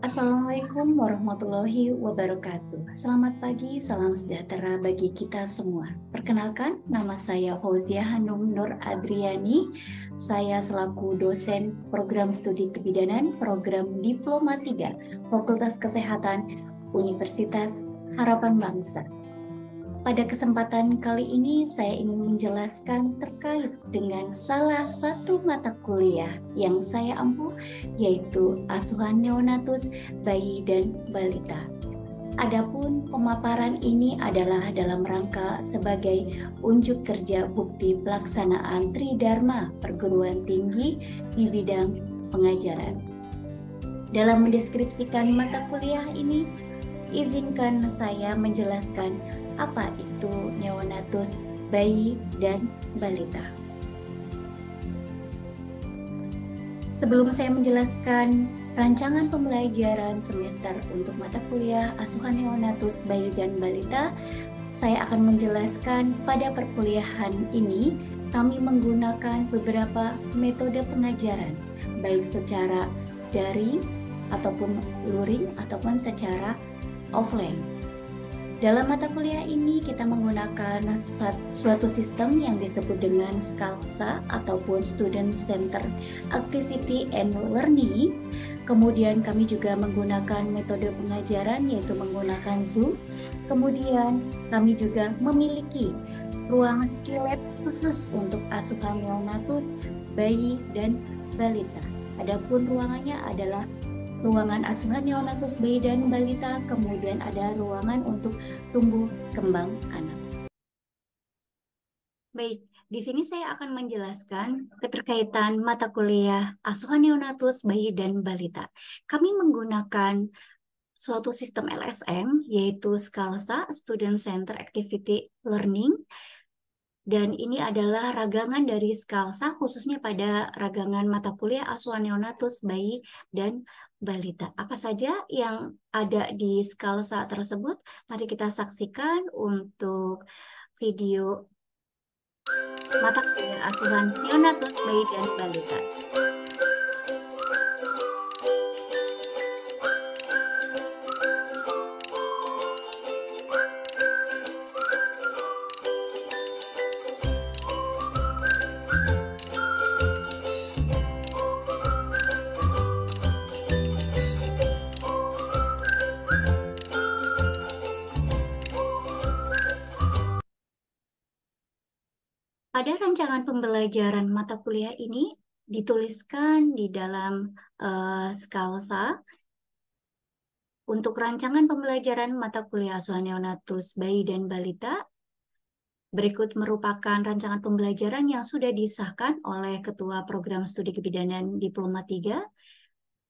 Assalamualaikum warahmatullahi wabarakatuh. Selamat pagi, salam sejahtera bagi kita semua. Perkenalkan, nama saya Fauzia Hanum Nur Adriani. Saya selaku dosen program studi kebidanan program Diploma 3 Fakultas Kesehatan Universitas Harapan Bangsa. Pada kesempatan kali ini saya ingin menjelaskan terkait dengan salah satu mata kuliah yang saya ampu, yaitu asuhan neonatus bayi dan balita. Adapun pemaparan ini adalah dalam rangka sebagai unjuk kerja bukti pelaksanaan Tridharma perguruan tinggi di bidang pengajaran. Dalam mendeskripsikan mata kuliah ini, izinkan saya menjelaskan apa itu neonatus bayi dan balita. Sebelum saya menjelaskan rancangan pembelajaran semester untuk mata kuliah asuhan neonatus bayi dan balita, saya akan menjelaskan pada perkuliahan ini kami menggunakan beberapa metode pengajaran, baik secara daring ataupun luring ataupun secara offline. Dalam mata kuliah ini kita menggunakan suatu sistem yang disebut dengan SCALSA ataupun Student Center Activity and Learning. Kemudian kami juga menggunakan metode pengajaran yaitu menggunakan Zoom. Kemudian kami juga memiliki ruang skill lab khusus untuk asuhan neonatus, bayi, dan balita. Adapun ruangannya adalah ruangan asuhan neonatus bayi dan balita, kemudian ada ruangan untuk tumbuh kembang anak. Baik, di sini saya akan menjelaskan keterkaitan mata kuliah asuhan neonatus bayi dan balita. Kami menggunakan suatu sistem LSM, yaitu SCALSA, Student Center Activity Learning, dan ini adalah ragangan dari SCALSA khususnya pada ragangan mata kuliah asuhan neonatus bayi dan balita. Apa saja yang ada di SCALSA tersebut? Mari kita saksikan untuk video mata kuliah asuhan neonatus bayi dan balita. Pada rancangan pembelajaran mata kuliah ini dituliskan di dalam SCALSA untuk rancangan pembelajaran mata kuliah asuhan neonatus bayi dan balita. Berikut merupakan rancangan pembelajaran yang sudah disahkan oleh Ketua Program Studi Kebidanan Diploma 3.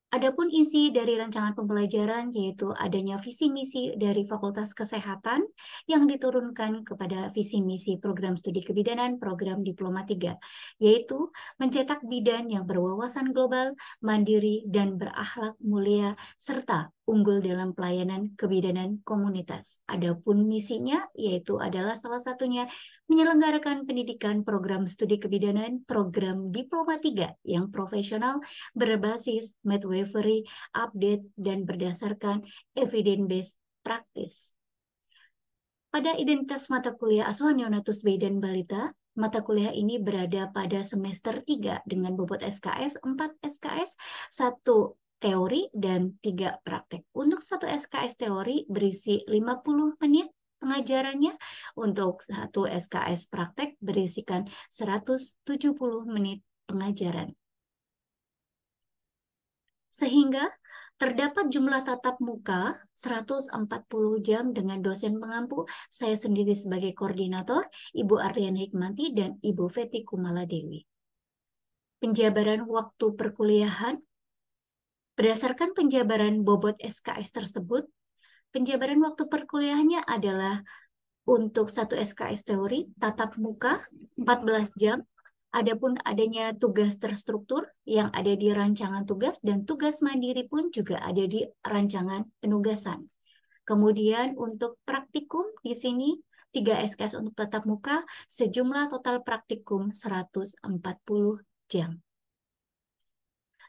Adapun isi dari rancangan pembelajaran yaitu adanya visi misi dari Fakultas Kesehatan yang diturunkan kepada visi misi program studi kebidanan program Diploma 3, yaitu mencetak bidan yang berwawasan global, mandiri, dan berakhlak mulia, serta unggul dalam pelayanan kebidanan komunitas. Adapun misinya yaitu adalah salah satunya menyelenggarakan pendidikan program studi kebidanan program Diploma 3 yang profesional, berbasis midwifery, update, dan berdasarkan evidence-based practice. Pada identitas mata kuliah asuhan neonatus bayi dan balita, mata kuliah ini berada pada semester 3 dengan bobot SKS 4 SKS, 1 teori, dan 3 praktek. Untuk 1 SKS teori berisi 50 menit pengajarannya, untuk 1 SKS praktek berisikan 170 menit pengajaran. Sehingga terdapat jumlah tatap muka 140 jam dengan dosen pengampu, saya sendiri sebagai koordinator, Ibu Arliana Hikmanti dan Ibu Feti Kumaladewi. Penjabaran waktu perkuliahan. Berdasarkan penjabaran bobot SKS tersebut, penjabaran waktu perkuliahannya adalah untuk 1 SKS teori, tatap muka 14 jam, adapun adanya tugas terstruktur yang ada di rancangan tugas dan tugas mandiri pun juga ada di rancangan penugasan. Kemudian untuk praktikum di sini 3 SKS untuk tatap muka, sejumlah total praktikum 140 jam.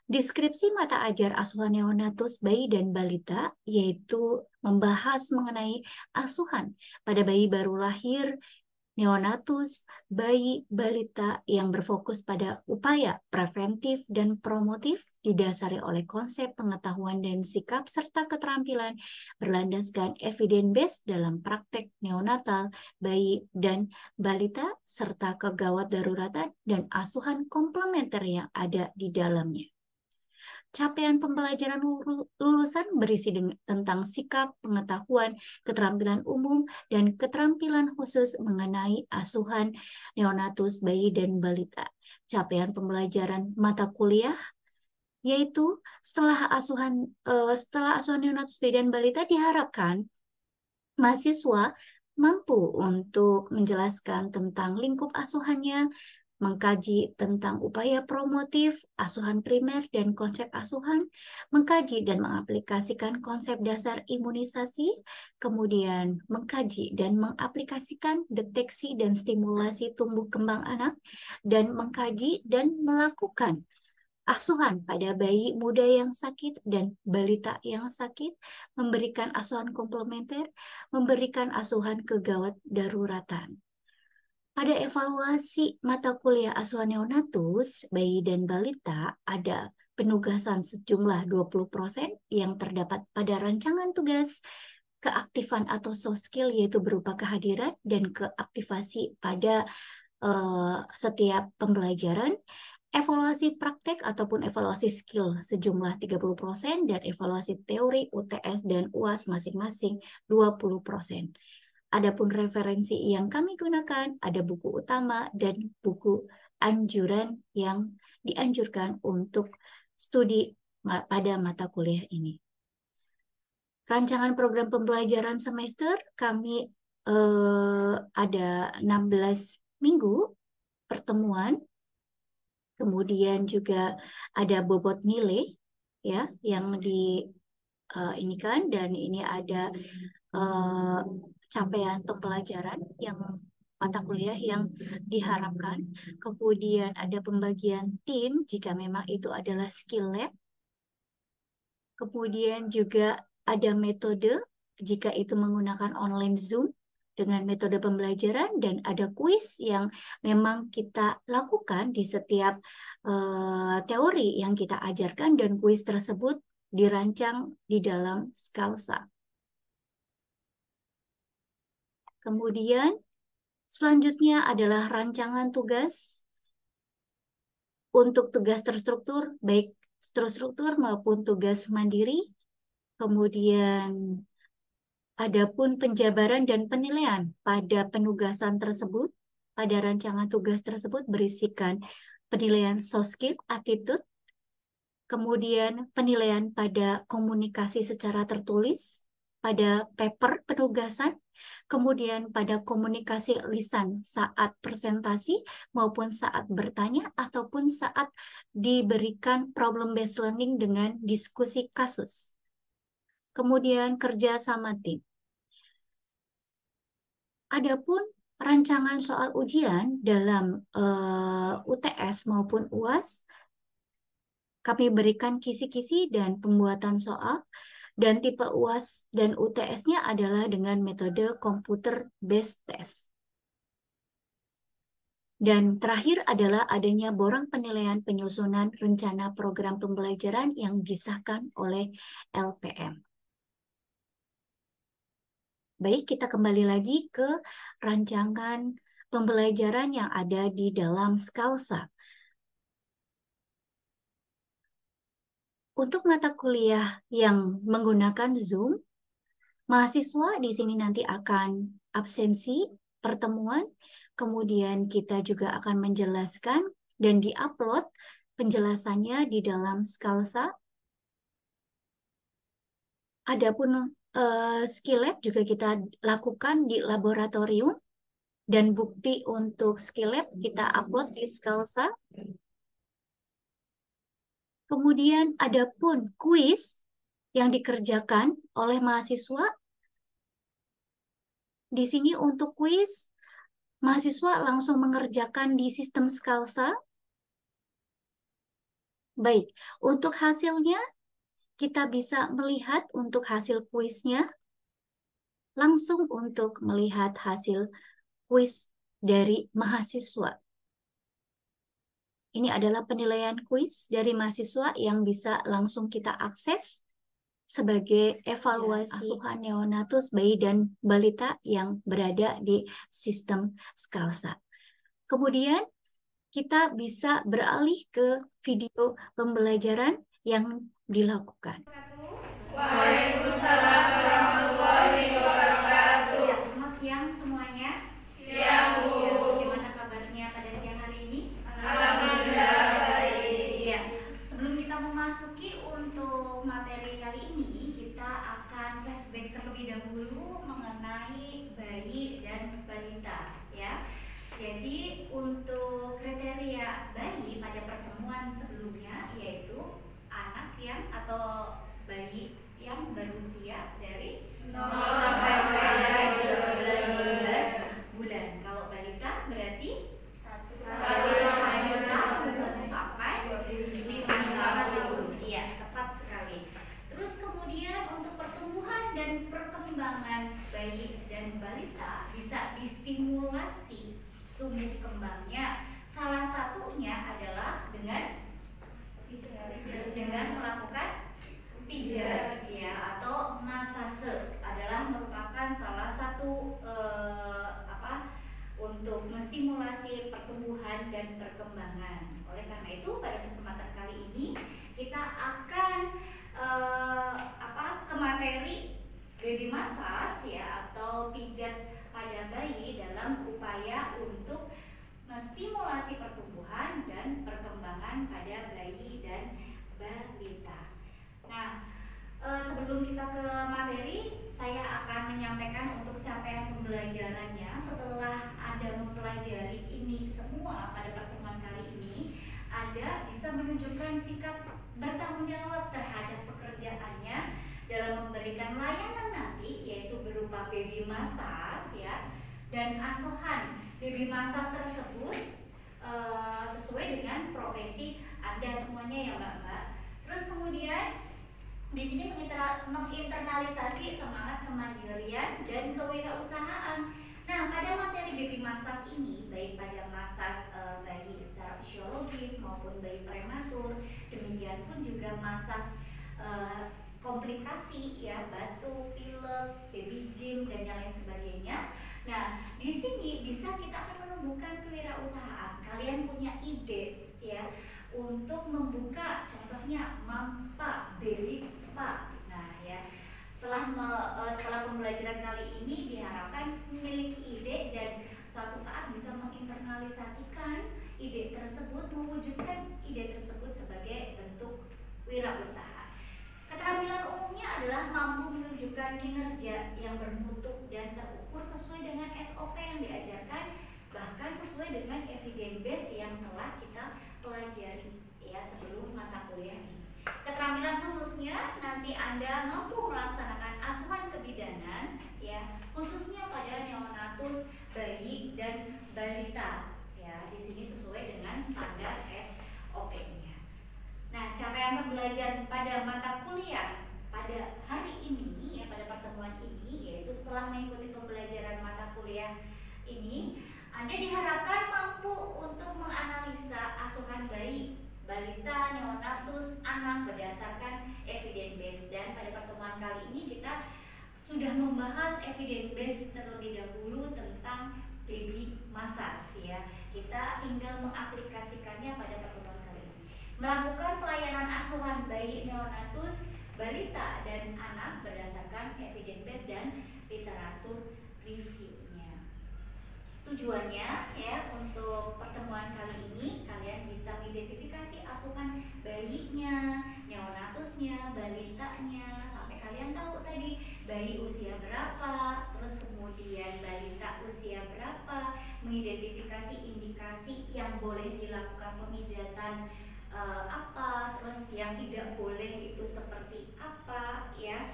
Deskripsi mata ajar asuhan neonatus bayi dan balita yaitu membahas mengenai asuhan pada bayi baru lahir, neonatus, bayi, balita yang berfokus pada upaya preventif dan promotif didasari oleh konsep pengetahuan dan sikap serta keterampilan berlandaskan evidence-based dalam praktek neonatal, bayi, dan balita serta kegawat daruratan dan asuhan komplementer yang ada di dalamnya. Capaian pembelajaran lulusan berisi tentang sikap, pengetahuan, keterampilan umum, dan keterampilan khusus mengenai asuhan neonatus, bayi, dan balita. Capaian pembelajaran mata kuliah yaitu setelah asuhan neonatus, bayi, dan balita diharapkan mahasiswa mampu untuk menjelaskan tentang lingkup asuhannya, mengkaji tentang upaya promotif, asuhan primer, dan konsep asuhan, mengkaji dan mengaplikasikan konsep dasar imunisasi, kemudian mengkaji dan mengaplikasikan deteksi dan stimulasi tumbuh kembang anak, dan mengkaji dan melakukan asuhan pada bayi muda yang sakit dan balita yang sakit, memberikan asuhan komplementer, memberikan asuhan kegawat daruratan. Pada evaluasi mata kuliah asuhan neonatus, bayi dan balita, ada penugasan sejumlah 20% yang terdapat pada rancangan tugas, keaktifan atau soft skill yaitu berupa kehadiran dan keaktifasi pada setiap pembelajaran, evaluasi praktek ataupun evaluasi skill sejumlah 30% dan evaluasi teori UTS dan UAS masing-masing 20%. Adapun referensi yang kami gunakan ada buku utama dan buku anjuran yang dianjurkan untuk studi pada mata kuliah ini. Rancangan program pembelajaran semester kami ada 16 minggu pertemuan, kemudian juga ada bobot nilai ya yang ini kan, dan ini ada capaian pembelajaran yang mata kuliah yang diharapkan. Kemudian ada pembagian tim jika memang itu adalah skill lab. Kemudian juga ada metode jika itu menggunakan online Zoom dengan metode pembelajaran, dan ada kuis yang memang kita lakukan di setiap teori yang kita ajarkan, dan kuis tersebut dirancang di dalam Scalsa. Kemudian selanjutnya adalah rancangan tugas. Untuk tugas terstruktur, baik terstruktur maupun tugas mandiri. Kemudian adapun penjabaran dan penilaian pada penugasan tersebut, pada rancangan tugas tersebut berisikan penilaian soft skill, attitude, kemudian penilaian pada komunikasi secara tertulis, pada paper penugasan, kemudian pada komunikasi lisan saat presentasi maupun saat bertanya ataupun saat diberikan problem based learning dengan diskusi kasus. Kemudian kerja sama tim. Adapun rancangan soal ujian dalam UTS maupun UAS, kami berikan kisi-kisi dan pembuatan soal. Dan tipe UAS dan UTS-nya adalah dengan metode computer based test. Dan terakhir adalah adanya borang penilaian penyusunan rencana program pembelajaran yang disahkan oleh LPM. Baik, kita kembali lagi ke rancangan pembelajaran yang ada di dalam Scalsa. Untuk mata kuliah yang menggunakan Zoom, mahasiswa di sini nanti akan absensi pertemuan, kemudian kita juga akan menjelaskan dan diupload penjelasannya di dalam Scalsa. Adapun skill lab juga kita lakukan di laboratorium, dan bukti untuk skill lab kita upload di Scalsa. Kemudian adapun kuis yang dikerjakan oleh mahasiswa, di sini untuk kuis mahasiswa langsung mengerjakan di sistem Scalsa. Baik, untuk hasilnya kita bisa melihat untuk hasil kuisnya, langsung untuk melihat hasil kuis dari mahasiswa. Ini adalah penilaian kuis dari mahasiswa yang bisa langsung kita akses sebagai evaluasi asuhan neonatus bayi dan balita yang berada di sistem Scalsa. Kemudian kita bisa beralih ke video pembelajaran yang dilakukan. Waalaikumsalam warahmatullahi wabarakatuh. Ya, selamat siang semuanya. Siang, Bu. Ya, bagaimana kabarnya pada siang hari ini? Alhamdulillah baik. Ya, sebelum kita memasuki untuk materi kali ini, kita akan flashback terlebih dahulu mengenai bayi dan balita, ya. Jadi untuk kriteria bayi pada pertemuan sebelumnya yaitu anak yang atau bayi yang berusia dari 0 sampai 12 bulan. Kalau balita berarti 1 tahun sampai 5 tahun. Iya, tepat sekali. Terus kemudian untuk pertumbuhan dan perkembangan bayi dan balita bisa distimulasi tumbuh kembangnya. Salah satunya adalah dengan melakukan pijat, ya, atau massage adalah merupakan salah satu untuk menstimulasi pertumbuhan dan perkembangan. Oleh karena itu pada kesempatan kali ini kita akan ke materi baby massage, ya, atau pijat pada bayi dalam upaya untuk menstimulasi pertumbuhan dan perkembangan pada bayi dan balita. Nah, sebelum kita ke materi, saya akan menyampaikan untuk capaian pembelajarannya. Setelah Anda mempelajari ini semua pada pertemuan kali ini, Anda bisa menunjukkan sikap bertanggung jawab terhadap pekerjaannya dalam memberikan layanan nanti, yaitu berupa baby massage, ya, dan asuhan baby massage tersebut sesuai dengan profesi Anda semuanya, ya Mbak. Terus kemudian di sini menginternalisasi semangat kemandirian dan kewirausahaan. Nah, pada materi baby massage ini, baik pada massage bayi secara fisiologis maupun bayi prematur, demikian pun juga massage komplikasi, ya, batuk, pilek, baby gym dan yang lain sebagainya. Nah, di sini bisa kita menumbuhkan kewirausahaan. Kalian punya ide, ya, untuk membuka contohnya mom spa, baby spa. Nah, ya, setelah pembelajaran kali ini diharapkan memiliki ide dan suatu saat bisa menginternalisasikan ide tersebut, mewujudkan ide tersebut sebagai bentuk wirausaha. Keterampilan umumnya adalah mampu menunjukkan kinerja yang bermutu dan terukur sesuai dengan SOP yang diajarkan, bahkan sesuai dengan evidence base yang telah kita pelajari, ya, sebelum mata kuliah ini. Keterampilan khususnya nanti Anda mampu melaksanakan asuhan kebidanan, ya, khususnya pada neonatus, bayi dan balita, ya, di sini sesuai dengan standar SOP-nya. Nah, capaian pembelajaran pada mata kuliah pada hari ini, ya, pada pertemuan ini, yaitu setelah mengikuti pembelajaran mata kuliah ini, Anda diharapkan mampu untuk menganalisa asuhan bayi, balita, neonatus, anak berdasarkan evidence base. Dan pada pertemuan kali ini kita sudah membahas evidence base terlebih dahulu tentang baby massage, ya. Kita tinggal mengaplikasikannya pada pertemuan kali ini. Melakukan pelayanan asuhan bayi, neonatus, balita, dan anak berdasarkan evidence base dan literatur reviewnya. Tujuannya, ya, untuk pertemuan kali ini kalian bisa mengidentifikasi asuhan bayinya, neonatusnya, balitanya, sampai kalian tahu tadi bayi usia berapa, terus kemudian balita usia berapa, mengidentifikasi indikasi yang boleh dilakukan pemijatan apa, terus yang tidak boleh itu seperti apa, ya.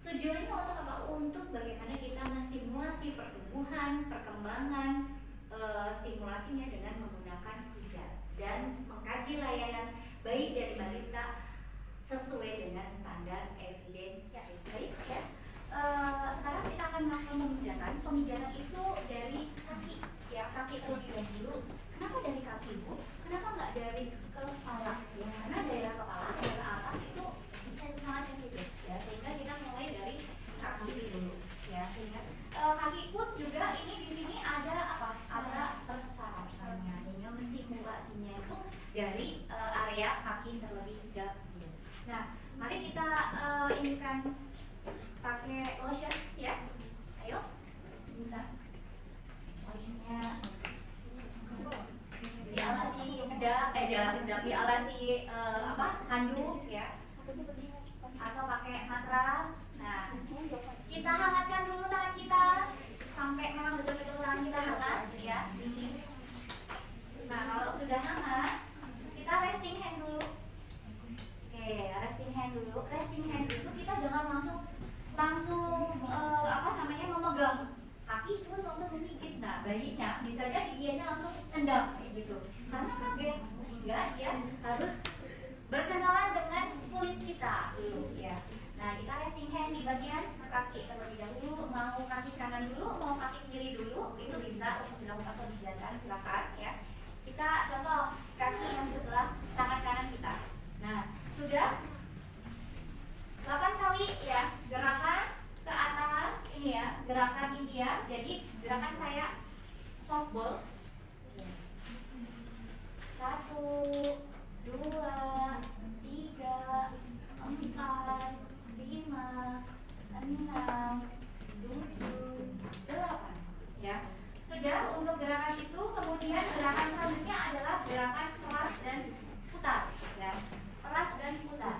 Tujuannya untuk apa? Untuk bagaimana kita menstimulasi pertumbuhan, perkembangan, stimulasinya dengan menggunakan pijat dan mengkaji layanan baik dari balita sesuai dengan standar eviden ya baik ya. Sekarang kita akan melakukan pemijatan. Pemijatan itu dari kaki ya, kaki terlebih dahulu. Kenapa dari kaki Bu? Kenapa nggak dari kepala? Ya, karena daerah kepala, daerah atas itu sangat sensitif ya, sehingga kita mulai dari kaki dulu ya. Sehingga kaki pun juga ini di sini ada apa? Ada persarasannya, sehingga stimulasinya itu dari area kaki terlebih dahulu. Nah, mari kita inikan pakai lotion ya. Ayo, bisa lotionnya dialasi bedak, dialasi apa handuk ya, atau pakai matras. Nah, kita hangatkan dulu tangan kita sampai memang betul-betul tangan kita hangat ya, dingin. Nah, kalau sudah hangat, kita resting hand dulu. Oke, resting hand dulu. Resting hand dulu kita jangan langsung apa namanya memegang kaki terus langsung memijit. Nah, bayinya bisa jadi dianya langsung tendang kayak gitu. Karena kaget, sehingga dia harus berkenalan dengan kulit kita dulu ya. Nah, kita resting hand di bagian kaki terlebih dahulu. Mau kaki kanan dulu, mau kaki kiri dulu, itu bisa untuk dilakukan pemijatan, silakan ya. Kita contoh kaki yang sebelah tangan kanan kita. Nah, sudah 8 kali ya gerakan ke atas ini ya, gerakan India. Jadi gerakan kayak softball. 1, 2, 3, 4, 5, 6, 7, 8 ya. Sudah untuk gerakan itu, kemudian gerakan selanjutnya adalah gerakan peras dan putar ya. Peras dan putar.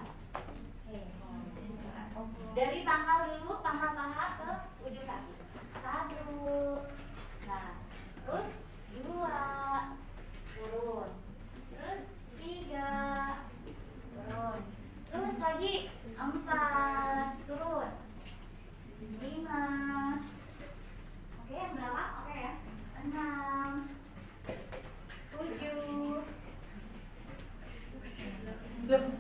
Dari pangkal dulu, pangkal paha ke ujung kaki. 1, nah, terus 2, turun, terus 3, turun, terus lagi 4, turun, 5, oke yang berapa? Oke ya, 6, 7, 8.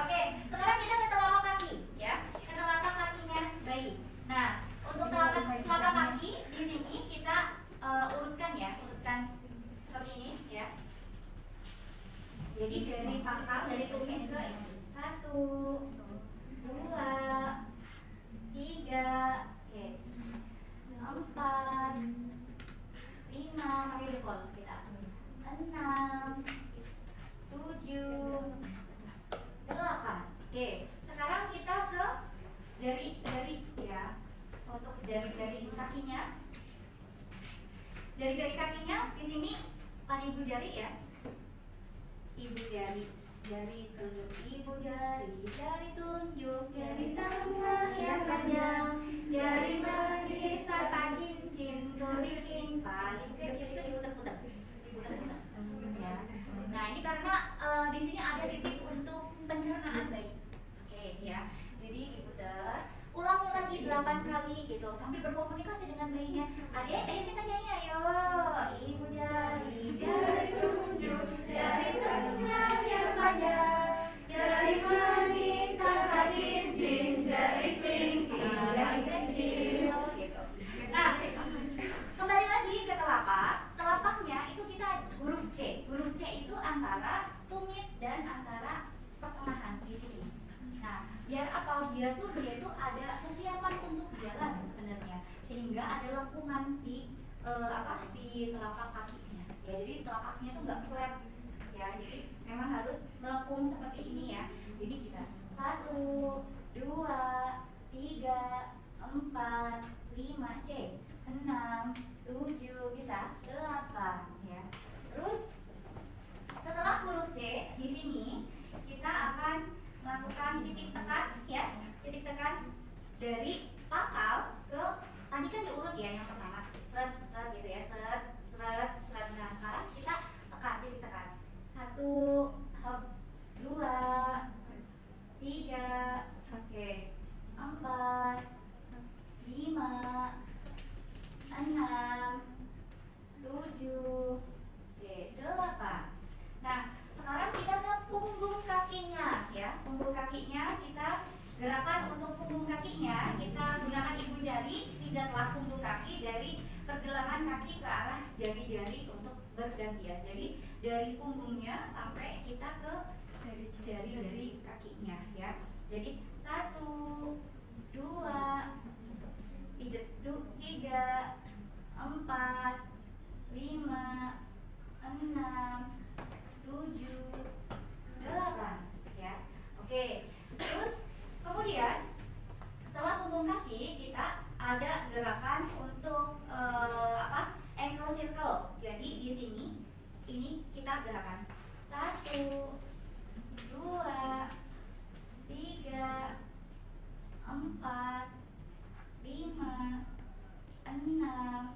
Oke, sekarang kita ke telapak kaki ya. Ke telapak kakinya bayi. Nah, untuk telapak kaki di sini kita urutkan ya, urutkan seperti ini ya. Jadi dari pangkal, dari tumit ke ini. 1, 2, 3, oke, 4, 5, pakai jempol kita. 6, 7, 8. Oke, sekarang kita ke jari-jari ya. Untuk jari-jari kakinya. Jari-jari kakinya di sini pan ibu jari ya. Ibu jari, jari tunjuk, ibu jari, jari tunjuk, jari tengah yang panjang, jari manis tanpa cincin, kelingking paling kecil itu diputar-putar, diputar-putar. Ya. Nah, ini karena di sini ada titik untuk pencernaan bayi. Oke ya. Jadi diputar, ulangi lagi 8 kali gitu sambil berkomunikasi dengan bayinya. Adik, ayo kita nyanyi ayo. Ibu jari, jari tunjuk, jari tengah yang panjang, jari manis tanpa cincin, jari kelingking yang kecil gitu. Nah, kembali lagi ke telapak. Telapaknya itu kita huruf C. Huruf C itu antara tumit dan antara pertengahan di sini. Nah, biar apa? Biar tuh dia tuh ada kesiapan untuk jalan sebenarnya, sehingga ada lengkungan di di telapak kakinya. Ya, jadi telapaknya tuh nggak flat ya. Jadi memang harus melengkung seperti ini ya. Jadi kita 1, 2, 3, 4, 5 C, 6, 7 bisa 8 ya. Terus setelah huruf C di sini kita akan melakukan titik tekan ya, titik tekan dari pangkal ke tadi kan diurut ya yang pertama seret seret gitu ya, seret seret seret. Nah sekarang kita tekan, titik tekan 1, 2, 3, oke, 4, 5, 6, 7, ujungnya sampai kita ke jari-jari kakinya ya. Jadi 1, 2, pijet 3, 4, 5, 6, 7, 8 ya. Oke. Terus kemudian setelah punggung kaki kita ada gerakan untuk ankle circle. Jadi di sini ini kita gerakan 1, 2, 3, 4, 5, 6,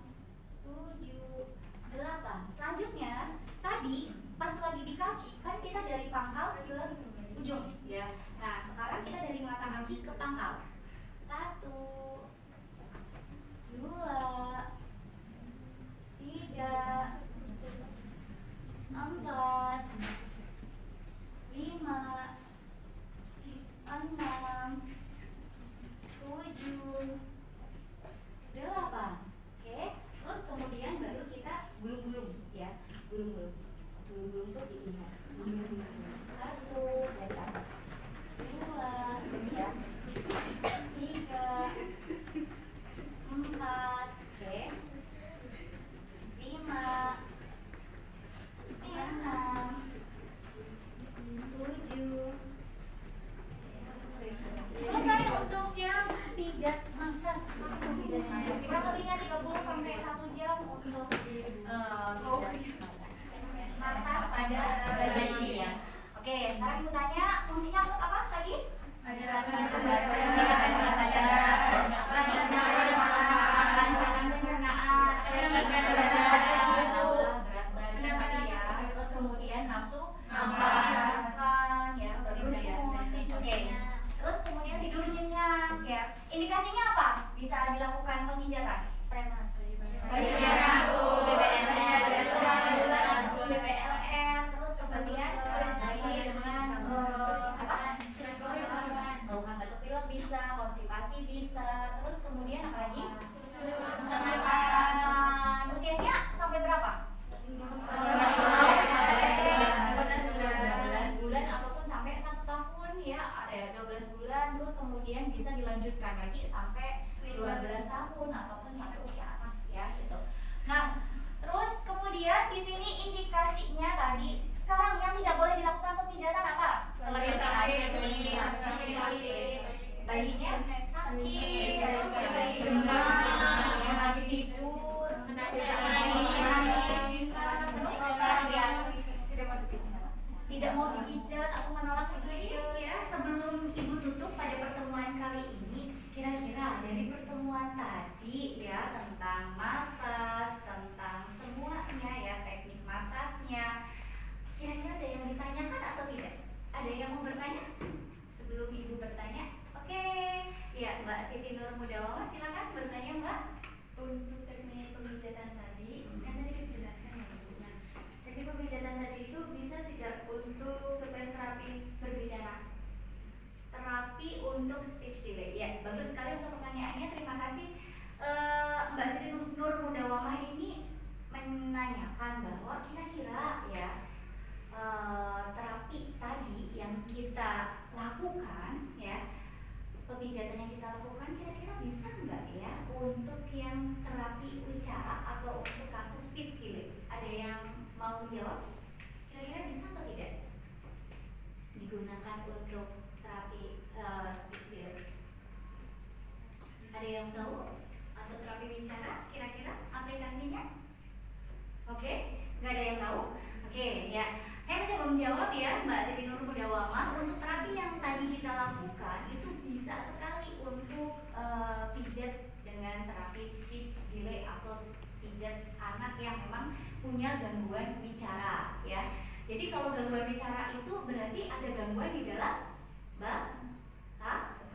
7, 8. Selanjutnya tadi pas lagi di kaki kan kita dari pangkal ke ujung ya. Nah sekarang kita dari mata kaki ke pangkal. 1, 2, 3, 4, 5, 6, 7, 8. Oke, terus kemudian baru kita gulung-gulung ya. Gulung-gulung. Gulung-gulung tuh dilihat. 1, dari atas. 2, ya. 3, 4, oke. 5, 6, 7. Selesai untuk yang pijat massage. Kurang lebihnya 30 sampai 1 jam untuk massage pada badan ini ya. Oke, sekarang ibu tanya fungsinya untuk apa tadi? Lancaran pencernaan, berat badan ya. Terus kemudian nafsu makan ya, bagus ya. Oke. Terus kemudian tidur nyenyak ya. Indikasinya apa? Bisa dilakukan pemijatan. Preman. BBLR, terus kemudian dengan bauan batuk pilek bisa, konstipasi bisa, terus kemudian apa lagi? Makan. Usianya sampai berapa? 12 bulan ataupun sampai 1 tahun ya, 12 bulan, terus kemudian bisa dilanjutkan lagi sampai 12 tahun ataupun sampai usia anak ya gitu. Nah, terus kemudian di sini indikasinya tadi sekarang yang tidak boleh dilakukan pemijatan apa? Bayinya sakit, terus demam, lagi tidur, tidak mau dipijat atau menolak dipijat. Ya, sebelum ibu tutup pada pertemuan kali ini, kira-kira dari pertemuan tadi ya tentang massage, tentang semuanya ya teknik massage-nya, kira-kira ada yang ditanyakan atau tidak? Ada yang mau bertanya? Sebelum ibu bertanya, oke, ya Mbak Siti Nur Mudawama silakan bertanya Mbak. Untuk teknik pemijatan tadi, kan tadi dijelaskan ya Bu. Nah, teknik pemijatan tadi itu bisa tidak untuk space terapi berbicara? Terapi untuk speech delay. Ya, bagus sekali untuk pertanyaannya. Terima kasih. Mbak Siti Nur Mudawama ini menanyakan bahwa kira-kira ya terapi tadi yang kita lakukan ya, pemijatan yang kita lakukan kira-kira bisa nggak ya untuk yang terapi wicara atau untuk kasus speech delay? Ada yang mau menjawab? Kira-kira bisa atau tidak digunakan untuk terapi speech delay? Ada yang tahu? Atau terapi bicara kira-kira aplikasinya? Oke, nggak ada yang tahu? Oke, ya. Saya mencoba menjawab ya Mbak Siti Nur Mudawama. Untuk terapi yang tadi kita lakukan itu bisa sekali untuk pijat dengan terapi speech delay atau pijat anak yang memang punya gangguan bicara ya. Jadi kalau gangguan bicara itu berarti ada gangguan di dalam bahasa.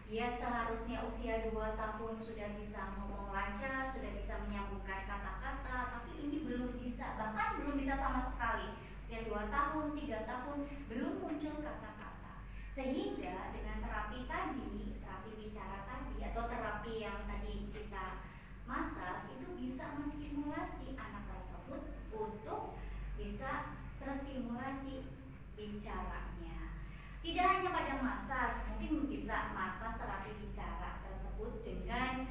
Dia seharusnya usia 2 tahun sudah bisa ngomong lancar, sudah bisa menyambungkan kata-kata, tapi ini belum bisa, bahkan belum bisa sama sekali. Usia 2 tahun, 3 tahun belum muncul kata-kata. Sehingga dengan terapi tadi, terapi bicara tadi atau terapi yang tadi kita massage itu bisa menstimulasi anak tersebut untuk bisa bicaranya. Tidak hanya pada masas, mungkin bisa masas terapi bicara tersebut dengan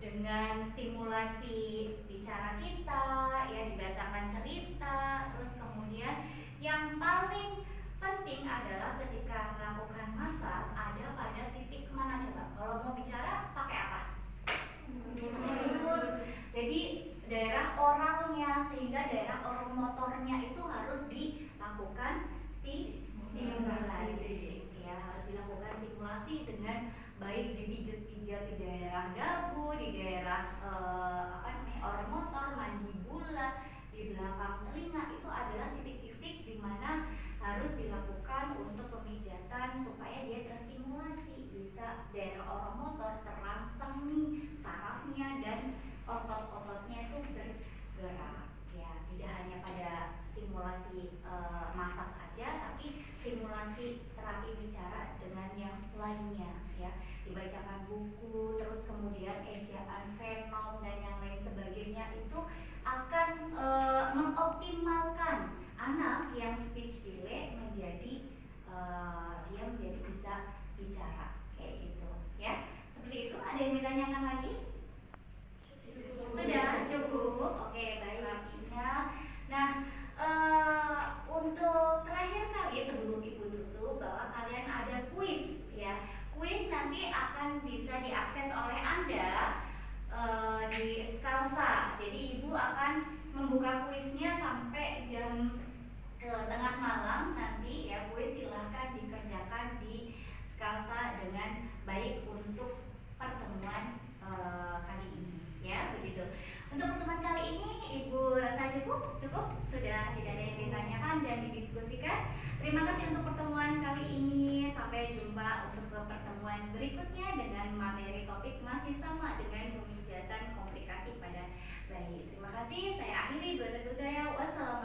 dengan stimulasi bicara kita, ya dibacakan cerita, terus kemudian yang paling penting adalah ketika melakukan masas ada pada titik mana coba? Kalau mau bicara pakai apa? Mulut. Jadi daerah oralnya, sehingga daerah oral motornya itu harus dilakukan stimulasi. Ya, harus dilakukan stimulasi dengan baik dipijat-pijat di daerah dagu, di daerah oral motor, mandibula, di belakang telinga. Itu adalah titik-titik di mana harus dilakukan untuk pemijatan supaya dia terstimulasi, bisa daerah oral motor terangsang nih sarafnya dan otot-ototnya itu bergerak. Ya, tidak hanya pada stimulasi masas saja, tapi stimulasi terapi bicara dengan yang lainnya, ya dibacakan buku, terus kemudian ejaan, fenom dan yang lain sebagainya itu akan mengoptimalkan anak yang speech delay menjadi dia menjadi bisa bicara kayak gitu, ya seperti itu. Ada yang ditanyakan lagi? Sudah cukup, oke baik rapinya. Nah, untuk terakhir kali sebelum Ibu tutup, bahwa kalian ada kuis, ya. Kuis nanti akan bisa diakses oleh Anda di Skalsa. Jadi Ibu akan membuka kuisnya sampai jam tengah malam nanti, ya. Kuis silahkan dikerjakan di Skalsa dengan baik untuk pertemuan kali ini, ya begitu. Untuk pertemuan kali ini Ibu rasa cukup sudah tidak ada yang ditanyakan dan didiskusikan. Terima kasih untuk pertemuan kali ini. Sampai jumpa untuk ke pertemuan berikutnya dengan materi topik masih sama dengan pemijatan komplikasi pada bayi. Terima kasih. Saya akhiri. Wassalamualaikum.